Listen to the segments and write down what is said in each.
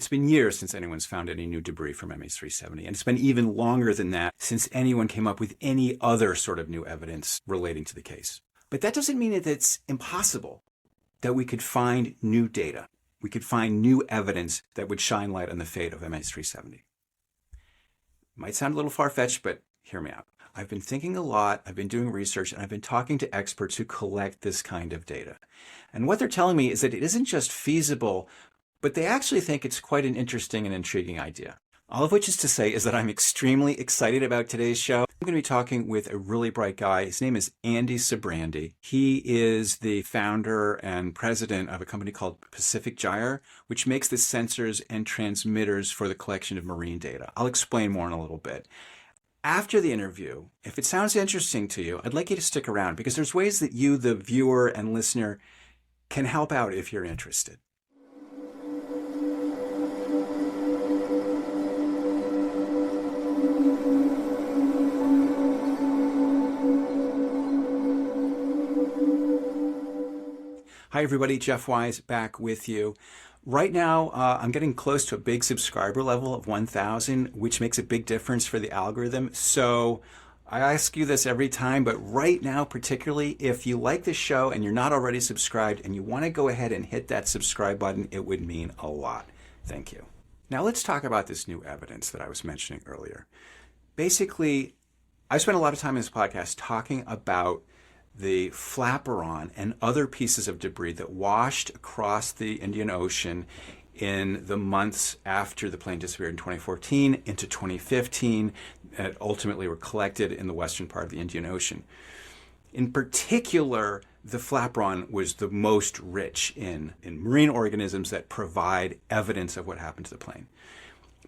It's been years since anyone's found any new debris from MH370, and it's been even longer than that since anyone came up with any other sort of new evidence relating to the case. But that doesn't mean that it's impossible that we could find new data. We could find new evidence that would shine light on the fate of MH370. Might sound a little far-fetched, but hear me out. I've been thinking a lot, I've been doing research, and I've been talking to experts who collect this kind of data. And what they're telling me is that it isn't just feasible, but they actually think it's quite an interesting and intriguing idea. All of which is to say is that I'm extremely excited about today's show. I'm going to be talking with a really bright guy. His name is Andy Sybrandy. He is the founder and president of a company called Pacific Gyre, which makes the sensors and transmitters for the collection of marine data. I'll explain more in a little bit. After the interview, if it sounds interesting to you, I'd like you to stick around because there's ways that you, the viewer and listener, can help out if you're interested. Hi everybody, Jeff Wise back with you. Right now, I'm getting close to a big subscriber level of 1,000, which makes a big difference for the algorithm. So I ask you this every time, but right now, particularly, if you like this show and you're not already subscribed and you want to go ahead and hit that subscribe button, it would mean a lot. Thank you. Now let's talk about this new evidence that I was mentioning earlier. Basically, I spent a lot of time in this podcast talking about the flaperon and other pieces of debris that washed across the Indian Ocean in the months after the plane disappeared in 2014 into 2015 and ultimately were collected in the western part of the Indian Ocean. In particular, the flaperon was the most rich in marine organisms that provide evidence of what happened to the plane.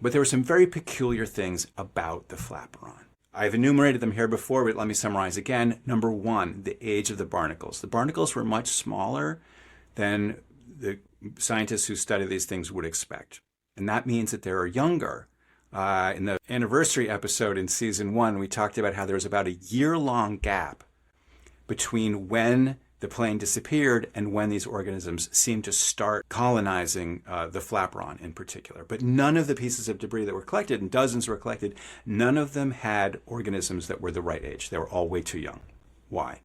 But there were some very peculiar things about the flaperon. I've enumerated them here before, but let me summarize again. Number one, the age of the barnacles. The barnacles were much smaller than the scientists who study these things would expect. And that means that they are younger. In the anniversary episode in season 1, we talked about how there was about a year-long gap between when the plane disappeared and when these organisms seemed to start colonizing the flaperon in particular. But none of the pieces of debris that were collected, and dozens were collected, none of them had organisms that were the right age. They were all way too young. Why?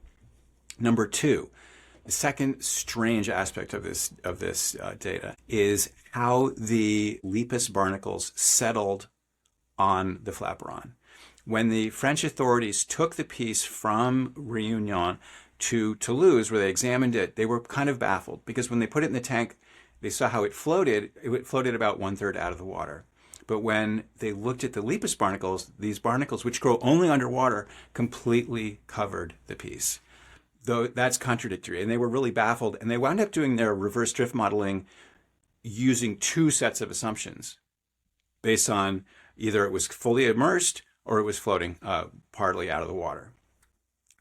Number two, the second strange aspect of this data is how the Lepus barnacles settled on the flaperon. When the French authorities took the piece from Réunion to Toulouse, where they examined it, they were kind of baffled because when they put it in the tank, they saw how it floated about 1/3 out of the water. But when they looked at the Lepus barnacles, these barnacles, which grow only underwater, completely covered the piece. Though that's contradictory, and they were really baffled, and they wound up doing their reverse drift modeling using two sets of assumptions based on either it was fully immersed or it was floating partly out of the water.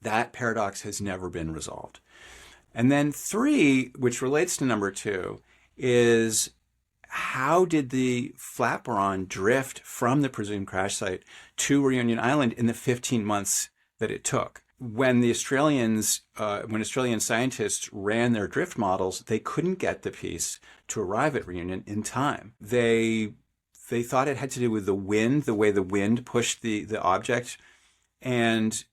That paradox has never been resolved. And then three, which relates to number two, is how did the flaperon drift from the presumed crash site to Reunion Island in the 15 months that it took? When the Australian scientists ran their drift models, they couldn't get the piece to arrive at Reunion in time. They thought it had to do with the wind, the way the wind pushed the object, and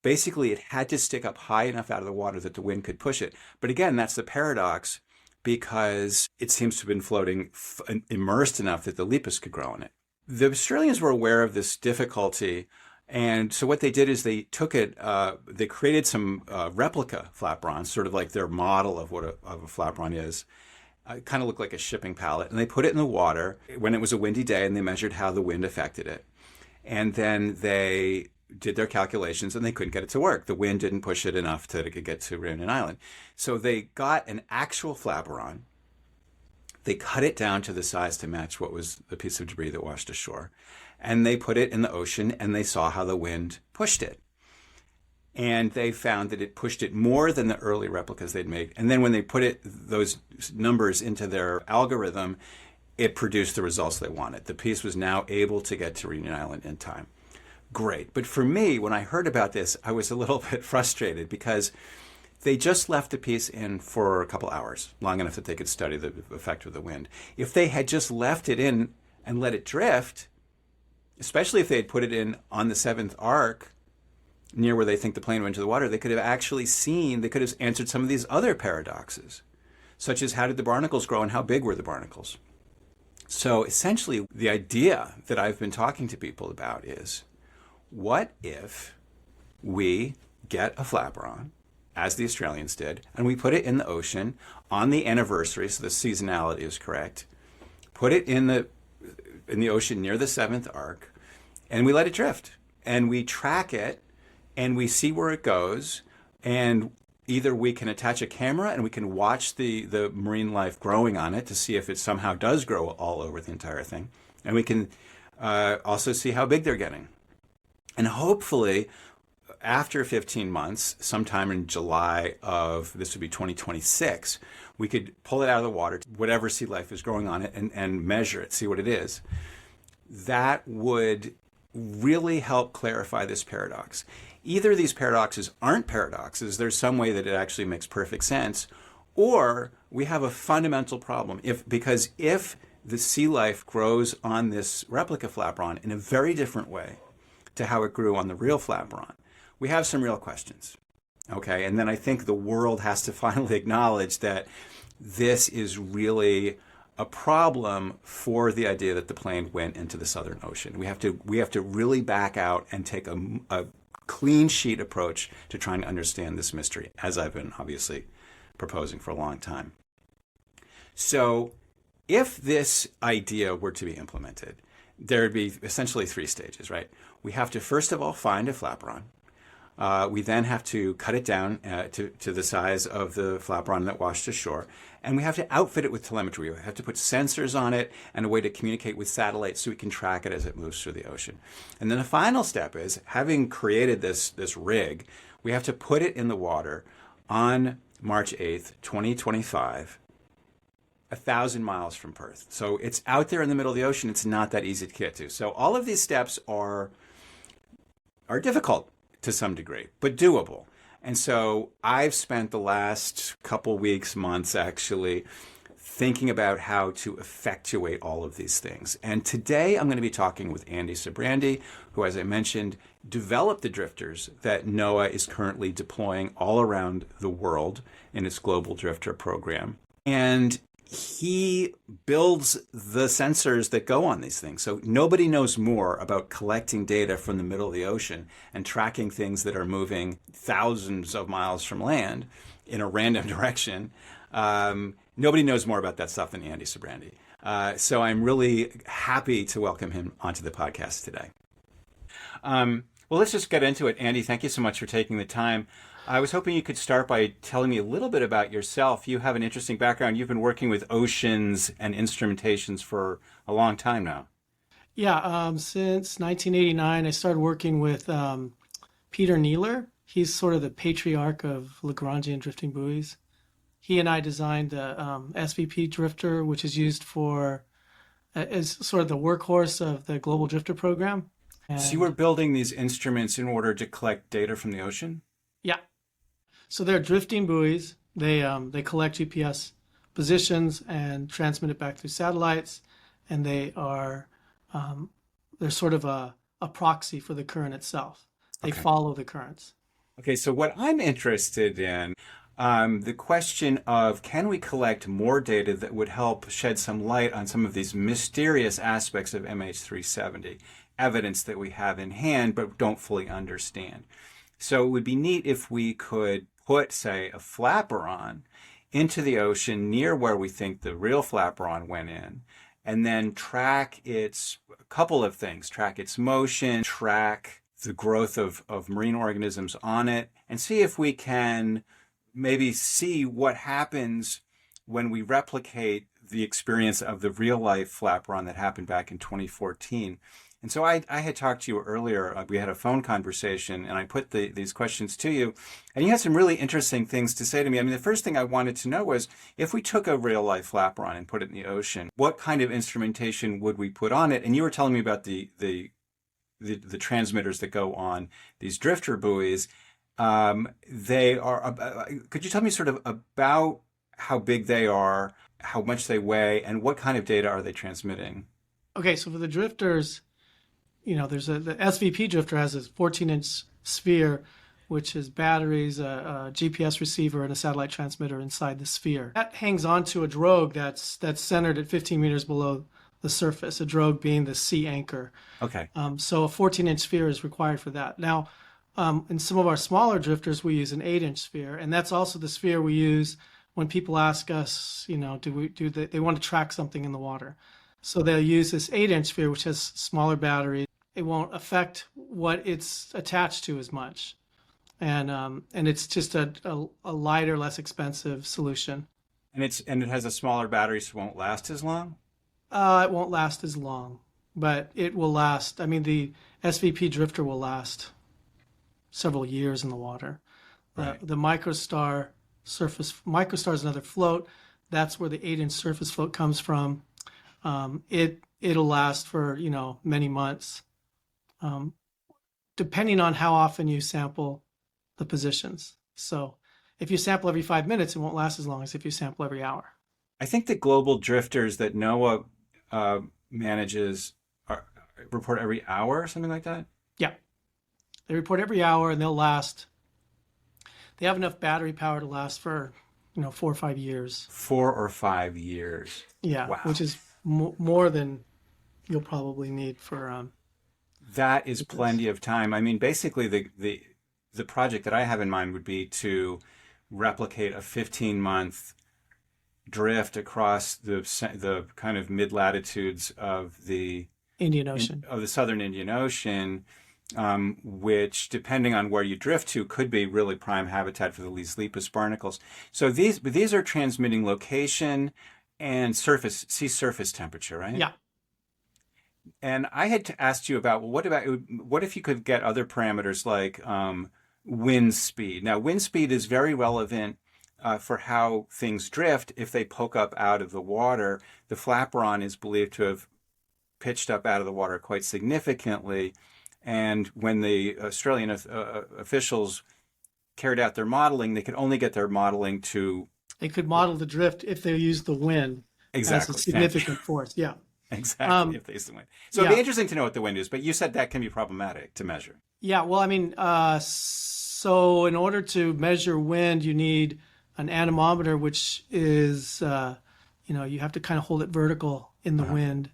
basically it had to stick up high enough out of the water that the wind could push it. But again, that's the paradox because it seems to have been floating immersed enough that the Lepus could grow in it. The Australians were aware of this difficulty, and so what they did is they took it, they created some replica flaperons, sort of like their model of what a flaperon is. It kind of looked like a shipping pallet, and they put it in the water when it was a windy day, and they measured how the wind affected it. And then they did their calculations, and they couldn't get it to work. The wind didn't push it enough to get to Reunion Island. So they got an actual flaperon. They cut it down to the size to match what was the piece of debris that washed ashore. And they put it in the ocean, and they saw how the wind pushed it. And they found that it pushed it more than the early replicas they'd made. And then when they put those numbers into their algorithm, it produced the results they wanted. The piece was now able to get to Reunion Island in time. Great. But for me, when I heard about this, I was a little bit frustrated because they just left the piece in for a couple hours, long enough that they could study the effect of the wind. If they had just left it in and let it drift, especially if they had put it in on the seventh arc, near where they think the plane went into the water, they could have actually seen, they could have answered some of these other paradoxes, such as how did the barnacles grow and how big were the barnacles? So essentially, the idea that I've been talking to people about is, what if we get a flaperon, as the Australians did, and we put it in the ocean on the anniversary, so the seasonality is correct, put it in the ocean near the seventh arc, and we let it drift, and we track it, and we see where it goes, and either we can attach a camera and we can watch the marine life growing on it to see if it somehow does grow all over the entire thing, and we can also see how big they're getting. And hopefully, after 15 months, sometime in July of, this would be 2026, we could pull it out of the water, whatever sea life is growing on it, and measure it, see what it is. That would really help clarify this paradox. Either these paradoxes aren't paradoxes, there's some way that it actually makes perfect sense, or we have a fundamental problem. Because if the sea life grows on this replica flaperon in a very different way to how it grew on the real flaperon, we have some real questions. Okay, and then I think the world has to finally acknowledge that this is really a problem for the idea that the plane went into the Southern Ocean. We have to really back out and take a clean sheet approach to trying to understand this mystery, as I've been obviously proposing for a long time. So if this idea were to be implemented, there would be essentially three stages, right? We have to first of all find a flaperon. We then have to cut it down to the size of the flaperon that washed ashore. And we have to outfit it with telemetry. We have to put sensors on it and a way to communicate with satellites so we can track it as it moves through the ocean. And then the final step is, having created this rig, we have to put it in the water on March 8th, 2025, 1,000 miles from Perth. So it's out there in the middle of the ocean. It's not that easy to get to. So all of these steps are difficult to some degree, but doable. And so I've spent the last couple weeks, months actually, thinking about how to effectuate all of these things. And today I'm going to be talking with Andy Sybrandy, who, as I mentioned, developed the drifters that NOAA is currently deploying all around the world in its global drifter program. And he builds the sensors that go on these things. So nobody knows more about collecting data from the middle of the ocean and tracking things that are moving thousands of miles from land in a random direction. Nobody knows more about that stuff than Andy Sybrandy. So I'm really happy to welcome him onto the podcast today. Well, let's just get into it. Andy, thank you so much for taking the time. I was hoping you could start by telling me a little bit about yourself. You have an interesting background. You've been working with oceans and instrumentations for a long time now. Yeah, since 1989, I started working with Peter Neeler. He's sort of the patriarch of Lagrangian drifting buoys. He and I designed the SVP drifter, which is used as sort of the workhorse of the Global Drifter program. So you were building these instruments in order to collect data from the ocean? Yeah. So they're drifting buoys. They collect GPS positions and transmit it back through satellites, and they're sort of a proxy for the current itself. They follow the currents. Okay, so what I'm interested in, the question of, can we collect more data that would help shed some light on some of these mysterious aspects of MH370, evidence that we have in hand but don't fully understand. So it would be neat if we could put, say, a flaperon into the ocean near where we think the real flaperon went in, and then track its couple of things, track its motion, track the growth of marine organisms on it, and see if we can maybe see what happens when we replicate the experience of the real life flaperon that happened back in 2014. And so I had talked to you earlier. We had a phone conversation, and I put these questions to you, and you had some really interesting things to say to me. I mean, the first thing I wanted to know was, if we took a real-life flaperon and put it in the ocean, what kind of instrumentation would we put on it? And you were telling me about the transmitters that go on these drifter buoys. They are. Could you tell me sort of about how big they are, how much they weigh, and what kind of data are they transmitting? Okay, so for the drifters, there's the SVP drifter has a 14-inch sphere, which is batteries, a GPS receiver, and a satellite transmitter inside the sphere. That hangs onto a drogue that's centered at 15 meters below the surface, a drogue being the sea anchor. Okay. So a 14-inch sphere is required for that. Now, in some of our smaller drifters, we use an 8-inch sphere, and that's also the sphere we use when people ask us, they want to track something in the water. So they'll use this 8-inch sphere, which has smaller batteries. It won't affect what it's attached to as much, and it's just a lighter, less expensive solution. And it has a smaller battery, so it won't last as long. It won't last as long, but it will last. I mean, the SVP drifter will last several years in the water. Right. The MicroStar is another float. That's where the 8-inch surface float comes from. It'll last for many months, depending on how often you sample the positions. So if you sample every 5 minutes, it won't last as long as if you sample every hour. I think the global drifters that NOAA manages report every hour or something like that. Yeah, they report every hour, and they'll last. They have enough battery power to last for 4 or 5 years. 4 or 5 years. Yeah, wow. Which is more than you'll probably need for. That is plenty of time. I mean, basically, the project that I have in mind would be to replicate a 15-month drift across the kind of mid-latitudes of the Indian Ocean, of the southern Indian Ocean, which, depending on where you drift to, could be really prime habitat for these lepus barnacles. So these are transmitting location and sea surface temperature, right? Yeah. And I had asked you about, well, what if you could get other parameters like wind speed? Now, wind speed is very relevant for how things drift if they poke up out of the water. The flaperon is believed to have pitched up out of the water quite significantly. And when the Australian officials carried out their modeling, they could only get their modeling to... They could model the drift if they used the wind as a significant force. Yeah. Exactly, if they use the wind. So it'd be interesting to know what the wind is, but you said that can be problematic to measure. Yeah, well, I mean, so in order to measure wind, you need an anemometer, which is, you have to kind of hold it vertical in the wind.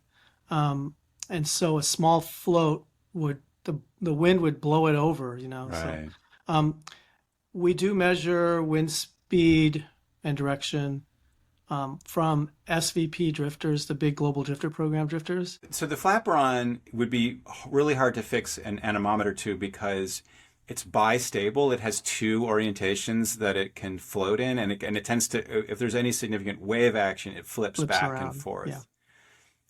And so a small float the wind would blow it over, Right. So we do measure wind speed and direction from SVP drifters, the big global drifter program drifters. So the flaperon would be really hard to fix an anemometer to because it's bistable. It has two orientations that it can float in, and it tends to, if there's any significant wave action, it flips back around. and forth. Yeah.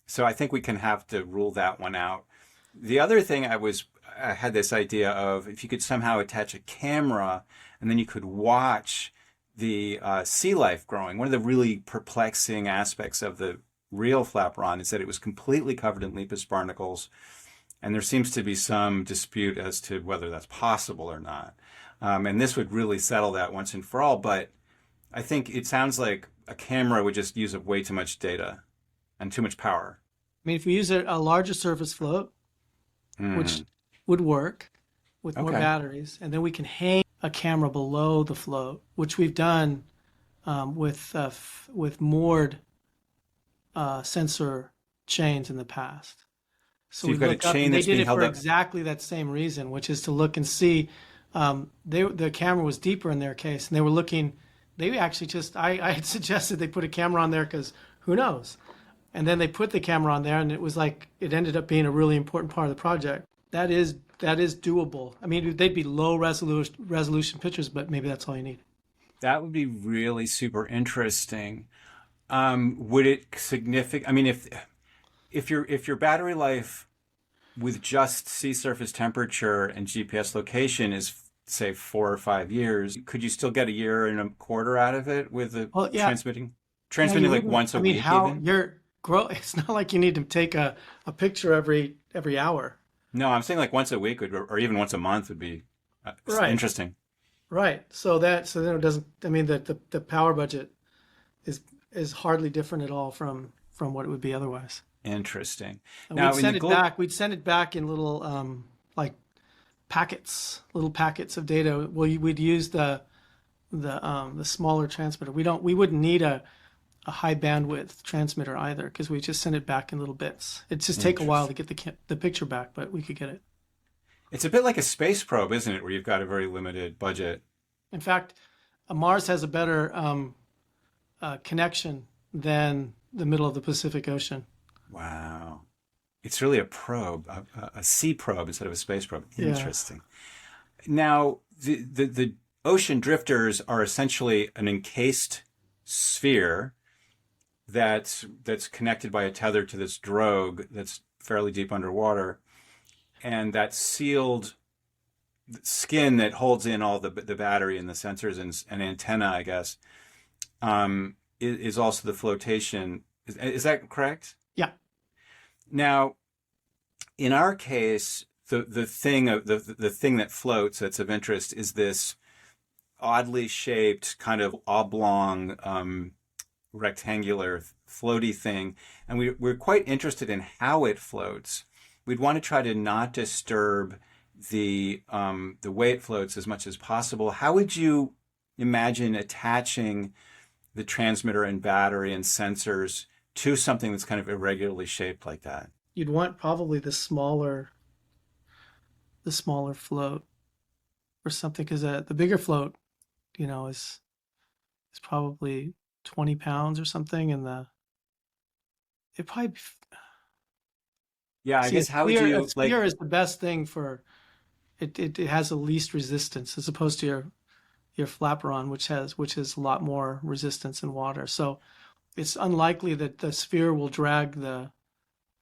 So I think we can have to rule that one out. The other thing I had this idea of, if you could somehow attach a camera and then you could watch the sea life growing. One of the really perplexing aspects of the real flaperon is that it was completely covered in lepus barnacles, and there seems to be some dispute as to whether that's possible or not. And this would really settle that once and for all, but I think it sounds like a camera would just use up way too much data and too much power. I mean, if we use a larger surface float, which would work with more batteries, and then we can hang a camera below the float, which we've done with moored sensor chains in the past. So you've got a chain that's being held up. They did it for exactly that same reason, which is to look and see. The camera was deeper in their case, and they were looking. They actually I had suggested they put a camera on there because who knows. And then they put the camera on there, and it was like it ended up being a really important part of the project. That is doable. I mean, they'd be low resolution pictures, but maybe that's all you need. That would be really super interesting. Would it significant? I mean, if your battery life with just sea surface temperature and GPS location is, say, 4 or 5 years, could you still get a year and a quarter out of it with the transmitting like once a week? Even? It's not like you need to take a picture every hour. No, I'm saying like once a week or even once a month would be interesting. Right. So then it doesn't. I mean, the power budget is is hardly different at all from what it would be otherwise. Interesting. And Now, in the globe, we'd send it back in little like little packets of data. Well, we'd use the smaller transmitter. We wouldn't need a high bandwidth transmitter either because we just send it back in little bits. It just take a while to interesting. get the picture back, but we could get it. It's a bit like a space probe, isn't it? Where you've got a very limited budget. In fact, Mars has a better connection than the middle of the Pacific Ocean. Wow. It's really a probe, a sea probe instead of a space probe. Yeah. Interesting. Now, the ocean drifters are essentially an encased sphere that's connected by a tether to this drogue that's fairly deep underwater, and that sealed skin that holds in all the battery and the sensors and antenna, I guess, is also the flotation. Is that correct? Yeah. Now, in our case, the thing that floats that's of interest is this oddly shaped kind of oblong rectangular floaty thing, and we're quite interested in how it floats. We'd want to try to not disturb the way it floats as much as possible. How would you imagine attaching the transmitter and battery and sensors to something that's kind of irregularly shaped like that? You'd want probably the smaller float or something because the bigger float, is probably 20 pounds or something, and the it probably Yeah, I see guess how would a you like? sphere is the best thing for it has the least resistance as opposed to your flaperon, which has a lot more resistance in water. So it's unlikely that the sphere will drag the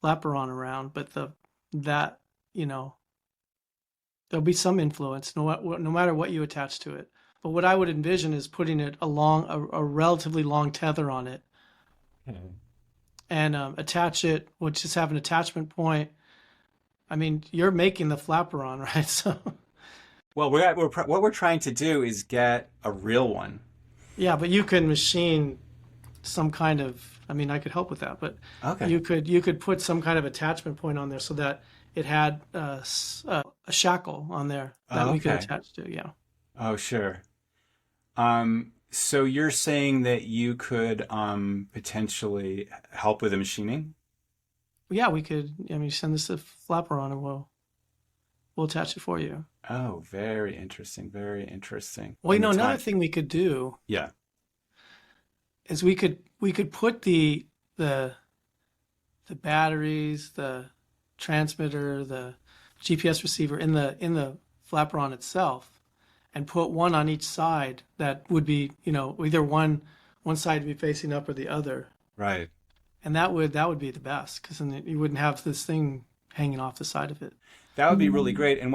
flaperon around, but that you know there'll be some influence no matter what you attach to it. But what I would envision is putting it along a relatively long tether on it Hmm. and attach it, which just have an attachment point. I mean, you're making the flaperon, right? So Well, what we're trying to do is get a real one. yeah, but you can machine some kind of. I mean, I could help with that, but Okay. you could put some kind of attachment point on there so that it had a shackle on there that Oh, we could okay. attach to. Yeah, Oh, sure. So you're saying that you could potentially help with the machining? yeah, we could. I mean, send this to flaperon and we'll attach it for you. Oh, very interesting. Very interesting. Well, And the another time. thing we could do Yeah. is we could put the the batteries, the transmitter, the GPS receiver in the flaperon itself, and put one on each side that would be either one side would be facing up or the other, Right. and that would be the best because then you wouldn't have this thing hanging off the side of it. That would be really great. And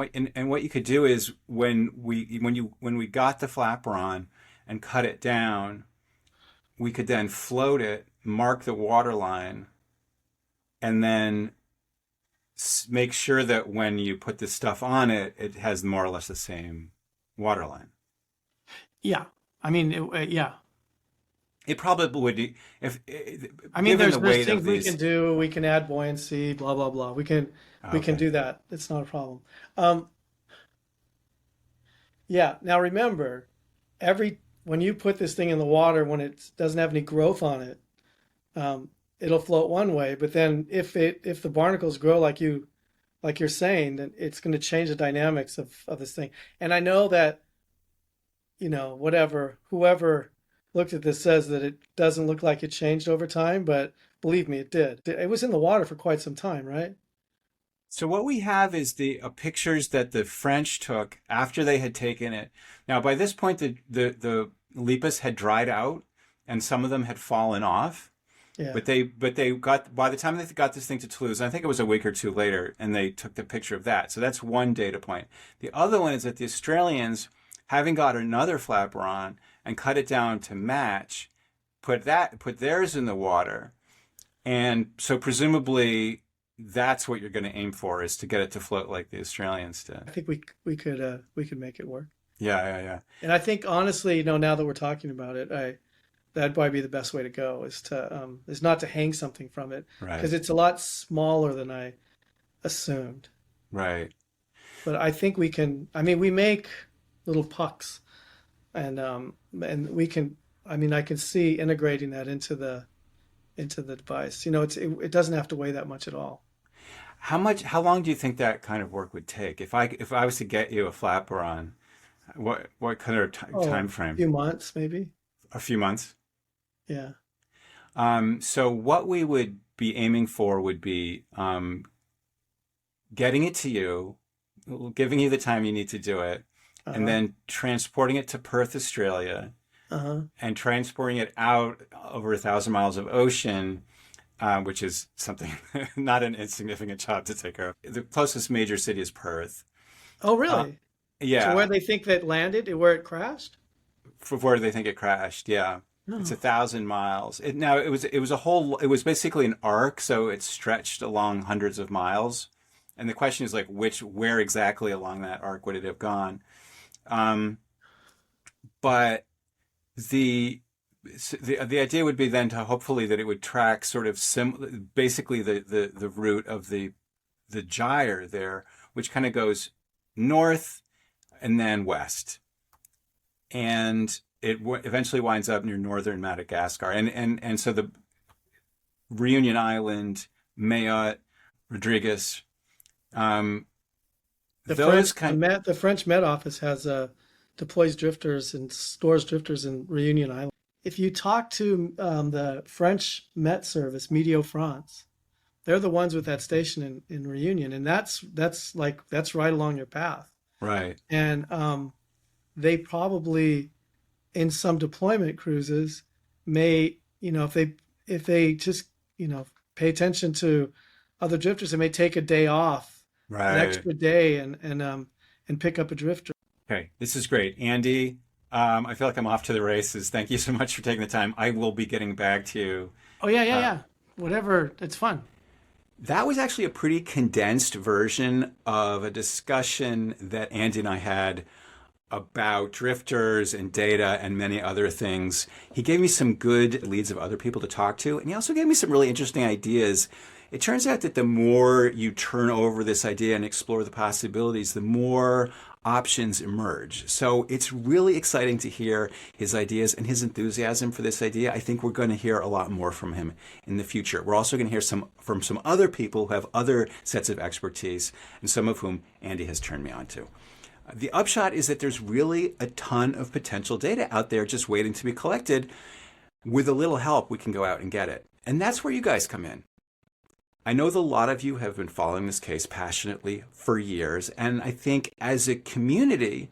what you could do is when we got the flapper on and cut it down, we could then float it, mark the water line, and then make sure that when you put the stuff on it, it has more or less the same water line. Yeah, I mean, yeah. It probably would if I mean, given the there's weight of things we can these. do. We can add buoyancy, blah blah blah. We can Okay. do that. It's not a problem. Um, yeah. Now remember, every when you put this thing in the water, when it doesn't have any growth on it, it'll float one way. But then if the barnacles grow like you're saying, then it's going to change the dynamics of this thing. And I know that whoever looked at this says that it doesn't look like it changed over time, but believe me, it did. It was in the water for quite some time, right? So what we have is the pictures that the French took after they had taken it. Now, by this point, the lepus had dried out, and some of them had fallen off. Yeah. But they got by the time they got this thing to Toulouse, I think it was a week or two later, and they took the picture of that. So that's one data point. The other one is that the Australians, having got another flapper on and cut it down to match, put theirs in the water, and so presumably that's what you're going to aim for is to get it to float like the Australians did. I think we could make it work. Yeah, yeah, yeah. And I think honestly, now that we're talking about it, that'd probably be the best way to go is not to hang something from it Right, because it's a lot smaller than I assumed. right. But I think we can. I mean, we make little pucks, and we can. I mean, I can see integrating that into the device. It doesn't have to weigh that much at all. How long do you think that kind of work would take? If I was to get you a flaperon, what kind of time Oh, a frame? few months maybe. A few months? Yeah. So what we would be aiming for would be getting it to you, giving you the time you need to do it, and Uh-huh. then transporting it to Perth, Australia, Uh-huh. and transporting it out over 1,000 miles of ocean, which is something not an insignificant job to take care of. The closest major city is Perth. Oh, Uh, really? To where yeah, they think that landed, where it crashed? for where they think it crashed. Yeah, it's No. 1,000 miles. It was basically an arc, so it stretched along hundreds of miles. And the question is like, where exactly along that arc would it have gone? Um, but the the idea would be then to hopefully that it would track sort of basically the route of the gyre there, which kind of goes north and then west, and it eventually winds up near northern Madagascar, and so the Reunion Island, Mayotte, Rodriguez, um, those kind. The French Met Office has deploys drifters and stores drifters in Reunion Island. If you talk to the French Met Service, Météo France, they're the ones with that station in Reunion, and that's right along your path. Right. And they probably in some deployment cruises may, if they just pay attention to other drifters, they may take a day off, an Right. extra day, and pick up a drifter. Okay, this is great. Andy, I feel like I'm off to the races. Thank you so much for taking the time. I will be getting back to you. Oh yeah, yeah, Uh, yeah. Whatever, it's fun. that was actually a pretty condensed version of a discussion that Andy and I had about drifters and data and many other things. He gave me some good leads of other people to talk to, and he also gave me some really interesting ideas. It turns out that the more you turn over this idea and explore the possibilities, the more options emerge. So it's really exciting to hear his ideas and his enthusiasm for this idea. I think we're going to hear a lot more from him in the future. We're also going to hear from some other people who have other sets of expertise, and some of whom Andy has turned me on to. The upshot is that there's really a ton of potential data out there just waiting to be collected. With a little help, we can go out and get it. And that's where you guys come in. I know that a lot of you have been following this case passionately for years, and I think as a community,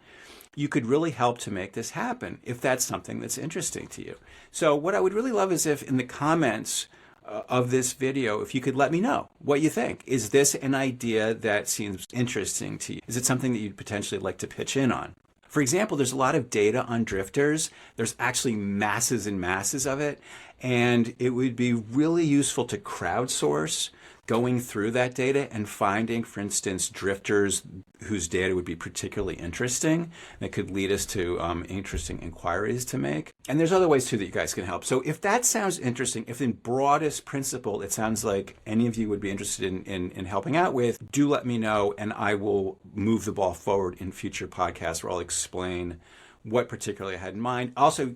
you could really help to make this happen if that's something that's interesting to you. So what I would really love is if in the comments of this video, if you could let me know what you think. Is this an idea that seems interesting to you? Is it something that you'd potentially like to pitch in on? For example, there's a lot of data on drifters. There's actually masses and masses of it. And it would be really useful to crowdsource going through that data and finding, for instance, drifters whose data would be particularly interesting that could lead us to interesting inquiries to make. And there's other ways too that you guys can help. So if that sounds interesting, if in broadest principle it sounds like any of you would be interested in helping out with, do let me know and I will move the ball forward in future podcasts where I'll explain what particularly I had in mind. Also,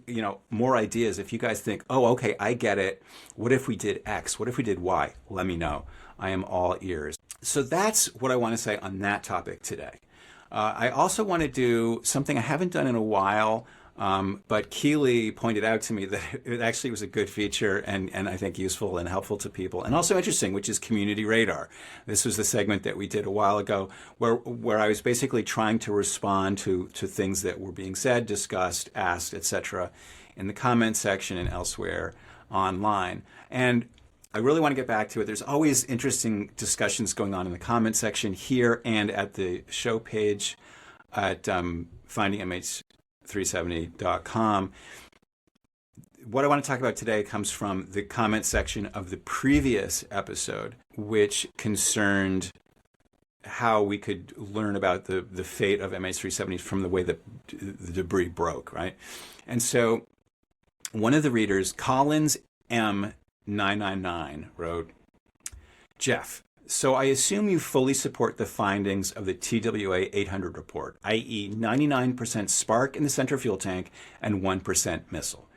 more ideas. If you guys think, oh, okay, I get it. What if we did X? What if we did Y? Let me know. I am all ears. So that's what I want to say on that topic today. I also want to do something I haven't done in a while, but Keely pointed out to me that it actually was a good feature and I think useful and helpful to people and also interesting, which is Community Radar. This was the segment that we did a while ago where I was basically trying to respond to things that were being said, discussed, asked, etc. in the comment section and elsewhere online. And I really want to get back to it. There's always interesting discussions going on in the comment section here and at the show page at findingmh370.com. What I want to talk about today comes from the comment section of the previous episode, which concerned how we could learn about the fate of MH370 from the way that the debris broke, right? And so one of the readers, Collins M999, wrote, Jeff, so I assume you fully support the findings of the TWA 800 report, i.e. 99% spark in the center fuel tank and 1% missile.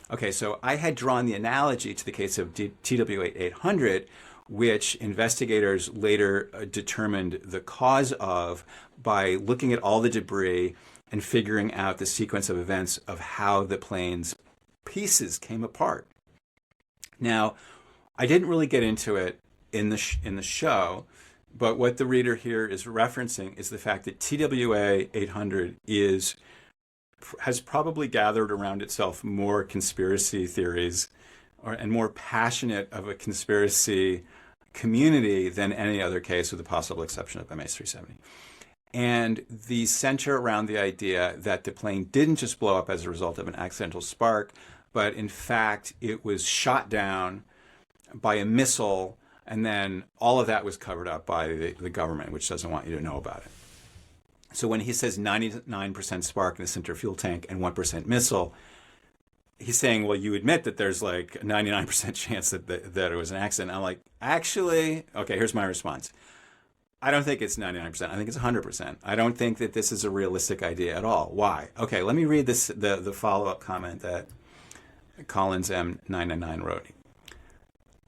Okay, so I had drawn the analogy to the case of TWA 800, which investigators later determined the cause of by looking at all the debris and figuring out the sequence of events of how the plane's pieces came apart. Now, I didn't really get into it in the show, but what the reader here is referencing is the fact that TWA 800 has probably gathered around itself more conspiracy theories and more passionate of a conspiracy community than any other case, with the possible exception of MH370. And the center around the idea that the plane didn't just blow up as a result of an accidental spark, but in fact it was shot down by a missile, and then all of that was covered up by the government, which doesn't want you to know about it. So when he says 99% spark in the center fuel tank and 1% missile, he's saying, well, you admit that there's like a 99% chance that it was an accident. I'm like, actually, okay, here's my response. I don't think it's 99%. I think it's 100%. I don't think that this is a realistic idea at all. Why? Okay, let me read the follow-up comment that Collins M999 wrote.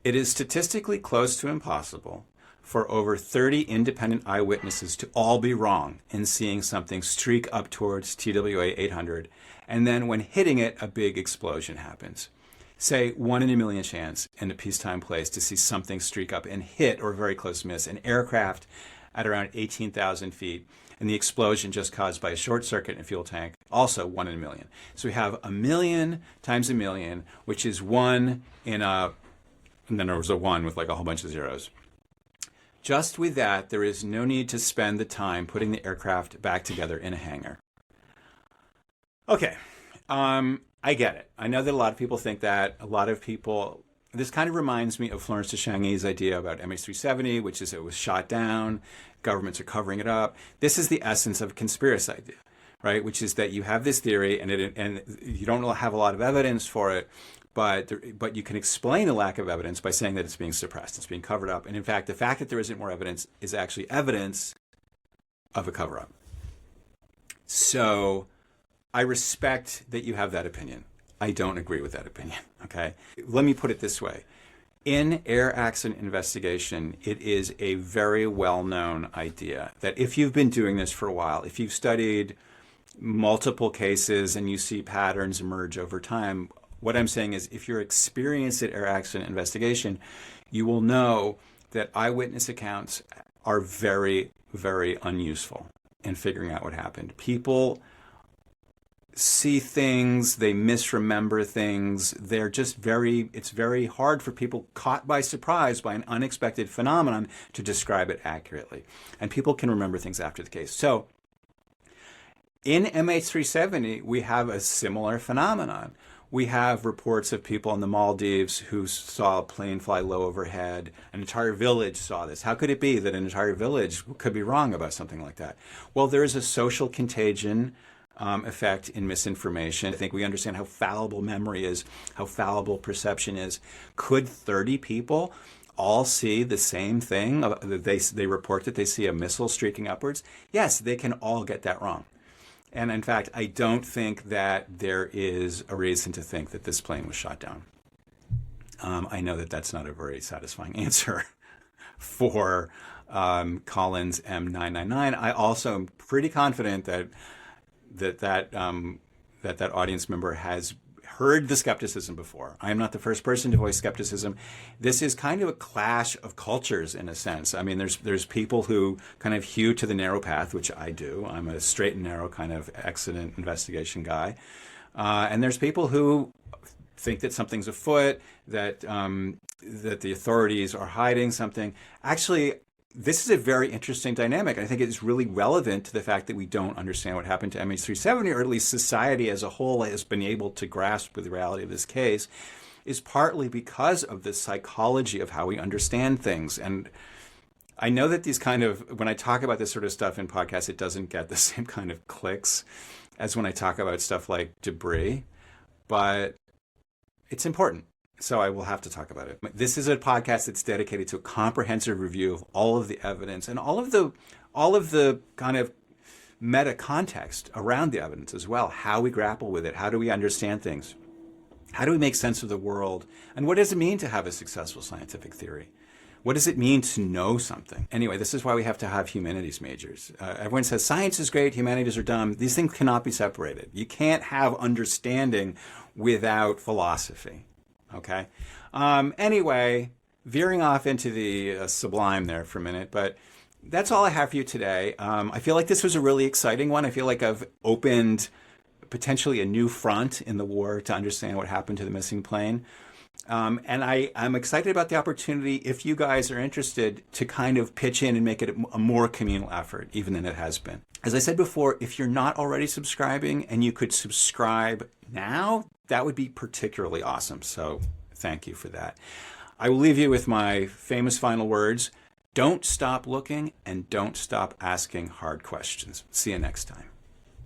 It is statistically close to impossible for over 30 independent eyewitnesses to all be wrong in seeing something streak up towards TWA 800, and then when hitting it, a big explosion happens. Say 1 in a million chance in a peacetime place to see something streak up and hit or very close miss an aircraft at around 18,000 feet, and the explosion just caused by a short circuit in a fuel tank, also 1 in a million. So we have 1 million times 1 million, which is 1 in a, and then there was a 1 with like a whole bunch of zeros. Just with that, there is no need to spend the time putting the aircraft back together in a hangar. Okay, I get it. I know that a lot of people think that. A lot of people, this kind of reminds me of Florence de Changy's idea about MH370, which is it was shot down, governments are covering it up. This is the essence of a conspiracy idea, right? Which is that you have this theory and you don't have a lot of evidence for it, but you can explain a lack of evidence by saying that it's being suppressed, it's being covered up. And in fact, the fact that there isn't more evidence is actually evidence of a cover-up. So I respect that you have that opinion. I don't agree with that opinion, okay? Let me put it this way. In air accident investigation, it is a very well-known idea that if you've been doing this for a while, if you've studied multiple cases and you see patterns emerge over time, what I'm saying is if you're experienced at air accident investigation, you will know that eyewitness accounts are very, very unuseful in figuring out what happened. People see things, they misremember things. They're just it's very hard for people caught by surprise by an unexpected phenomenon to describe it accurately. And people can remember things after the case. So in MH370, we have a similar phenomenon. We have reports of people in the Maldives who saw a plane fly low overhead. An entire village saw this. How could it be that an entire village could be wrong about something like that? Well, there is a social contagion effect in misinformation. I think we understand how fallible memory is, how fallible perception is. Could 30 people all see the same thing? They report that they see a missile streaking upwards? Yes, they can all get that wrong. And in fact, I don't think that there is a reason to think that this plane was shot down. I know that that's not a very satisfying answer for Collins M999. I also am pretty confident that audience member has heard the skepticism before. I am not the first person to voice skepticism. This is kind of a clash of cultures in a sense. I mean, there's people who kind of hew to the narrow path, which I do. I'm a straight and narrow kind of accident investigation guy. And there's people who think that something's afoot, that the authorities are hiding something. Actually, this is a very interesting dynamic. I think it's really relevant to the fact that we don't understand what happened to MH370, or at least society as a whole has been able to grasp with the reality of this case, is partly because of the psychology of how we understand things. And I know that these kind of, when I talk about this sort of stuff in podcasts, it doesn't get the same kind of clicks as when I talk about stuff like debris, but it's important. So I will have to talk about it. This is a podcast that's dedicated to a comprehensive review of all of the evidence and all of the kind of meta context around the evidence as well. How we grapple with it. How do we understand things? How do we make sense of the world? And what does it mean to have a successful scientific theory? What does it mean to know something? Anyway, this is why we have to have humanities majors. Everyone says science is great, humanities are dumb. These things cannot be separated. You can't have understanding without philosophy. Okay? Anyway, veering off into the sublime there for a minute, but that's all I have for you today. I feel like this was a really exciting one. I feel like I've opened potentially a new front in the war to understand what happened to the missing plane. And I'm excited about the opportunity, if you guys are interested, to kind of pitch in and make it a more communal effort, even than it has been. As I said before, if you're not already subscribing and you could subscribe now, that would be particularly awesome. So thank you for that. I will leave you with my famous final words. Don't stop looking and don't stop asking hard questions. See you next time.